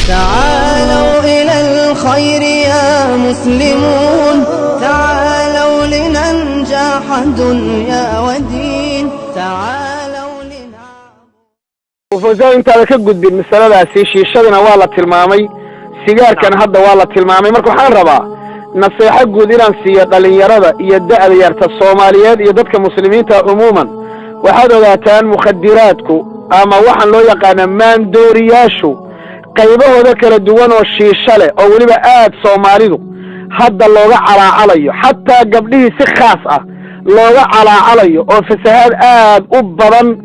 تعالوا إلى الخير يا مسلمون تعالوا لننجح دنيا ودين تعالوا وفوزان انت على كجد بالمسألة سيشي شدنا والله تلمامي سيجار كان هذا والله تلمامي مركو حان ربا نصيحة جود إيران سيادة ليرادة يدعى ليرت الصوماليات يددك مسلمين عموما وهذا ذاتان مخدراتكو أما وحن لو يقانا مان دورياشو قيبه ذكر الدوان والشيشالة أو لبا صوماليدو هذا اللوغة عليه حتى قبله سخاصة لوغة عليه وفسهاد أبضا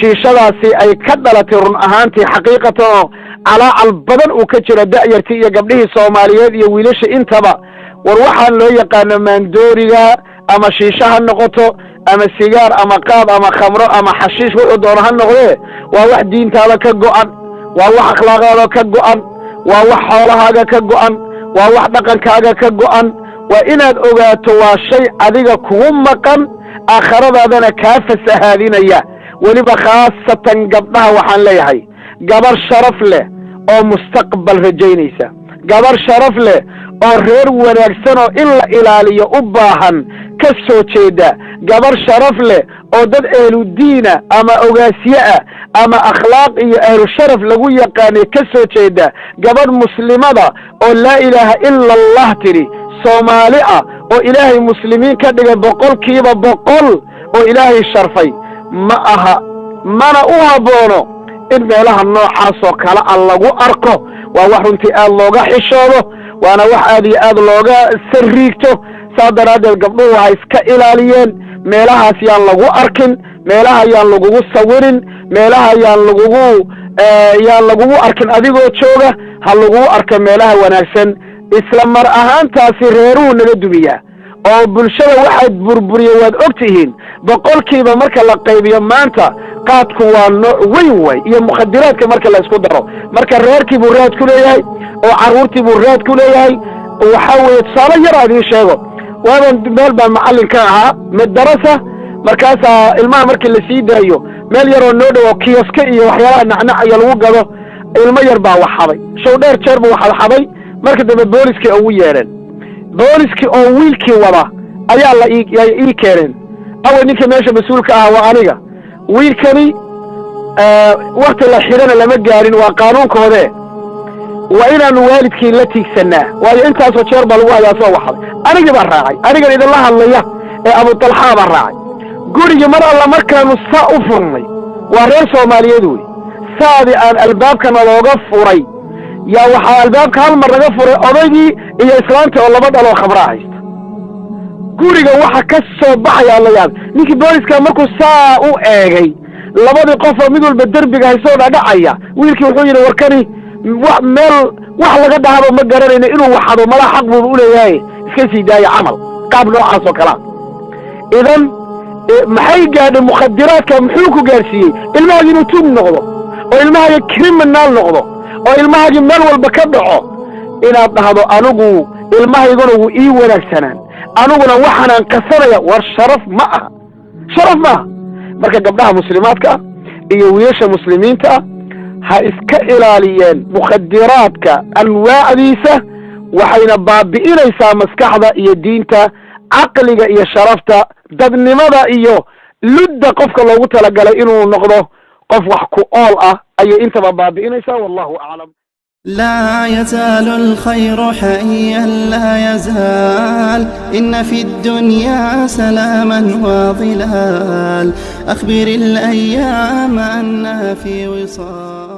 شيشالاسي أي كدلة رن أهانتي حقيقة على البدن وكتير دائرتي قبله صوماليات يويلش انتبا وروحان لو يقانا من دوريا أما شيشها النقطة أما السيجار أما قاب أما خمر أما حشيش وحضورها النقطة وواحد دين تالا كجوان وواحد أخلاقها كجوان وواحد حولها كجوان وواحد دقن كاجا كجوان وإن الأوجات وشيء أذيك كوم مكان آخر هذا كافة هذين إياه ولبا خاصة قبلها وحن ليهي قبر شرف له أو مستقبل رجينيسا قبر شرف له أو غير ونكسنو إلا إلالية أباهن كسو تشيدا قبر شرف له أو دد أهل الدين أما أغاسياء أما أخلاق أهل الشرف لغوية كاني كسو تشيدا قبر مسلمة أو لا إله إلا الله تري صومالئة أو إلهي مسلمين كدق بقول كيبا بقول أو إلهي الشرفي معها mana u haboono in meelaha noocaas oo kale lagu arko waa wax runtii aad looga xishoodo waana wax aad iyo aad looga sariigto saadaradeed gabdhuhu waxay iska ilaaliyeen meelahaas yaan lagu arkin meelaha yaan lagu sawirin meelaha yaan lagu arkin adigoo jooga ha lagu arko meelaha wanaagsan isla mar ahaantaasi reeruhu naga dumiyaa oo bulshada waxay burburiyeen waad ogtihiin boqolkiiba marka la qaybiyo maanta qaadku waa nooc weyn way iyo mukhadiraadka marka la isku daro marka reerkii buu raad ku leeyahay oo caruurtii buu raad ku leeyahay waxa weeye tusaale yar aad ii sheego waaban meel baan macallin ka ahaa madrasa markaasaa ilmaha markii la sii daayo meel yar oo noo dhow kiyoska iyo waxyaalaha nacnacaya lagu gado ilmo yar baa wax xaday show dheer jeer buu wax xaday marka dambe booliskii ugu yeereen booliskii oo wiilkii wada ayaa la ii keeneen away ninka meesha mas-uulka ah waa aniga wiilkani waqti la xidhana lama gaarin waa qaanuunkoode waa inaanu waalidkii la tiigsanaa waayo intaasoo jeer baa lagu hayaa soo waxday anigii baa raacay anigan idinla hadlaya ee abutalxaa baa raacay gurigii mar alla markaanu saa u furnay waa reer soomaaliyeed wey saadii aan albaabkana looga furay yaa waxaa albaabka hal mar laga furay odaygii iyo islaanta oo laba dhaloo khamraa haysta guriga waxa ka soo baxaya la yaab ninkii booliska markuu saa u eegay labadii qof oo mid walba derbiga haysoo dhacaya wiilkii wuxuu yidhi warkani meel wax laga dhahaba ma garanayno inuu waxado mala xaq buu u leeyahay iska sii daaya camal qaab noocaas oo kala idan maxay gaadhay mukhadiraadka muxuu ku gaarsiiyey ilmahaagi inuu tuug noqdo oo ilmahaagi criminal noqdo oo ilmahaagi meel walba ka dhaco inaad dhahdo anigu ilmahayguna wuu ii wanaagsanaan aniguna waxaan qasanaya war sharaf ma aha marka gabdhaha muslimaadka iyo wiilasha muslimiinta ha iska ilaaliyeen mukhadiraadka anwaacdiisa waxayna baabi'inaysaa maskaxda iyo diinta caqliga iyo sharafta dadnimada iyo ludda qofka loogu talagalay inuu noqdo qof wax ku ool ah ayay intaba baabi'inaysaa wallahu a'lam لا يزال الخير حيا لا يزال إن في الدنيا سلاما وظلال أخبر الأيام أنها في وصال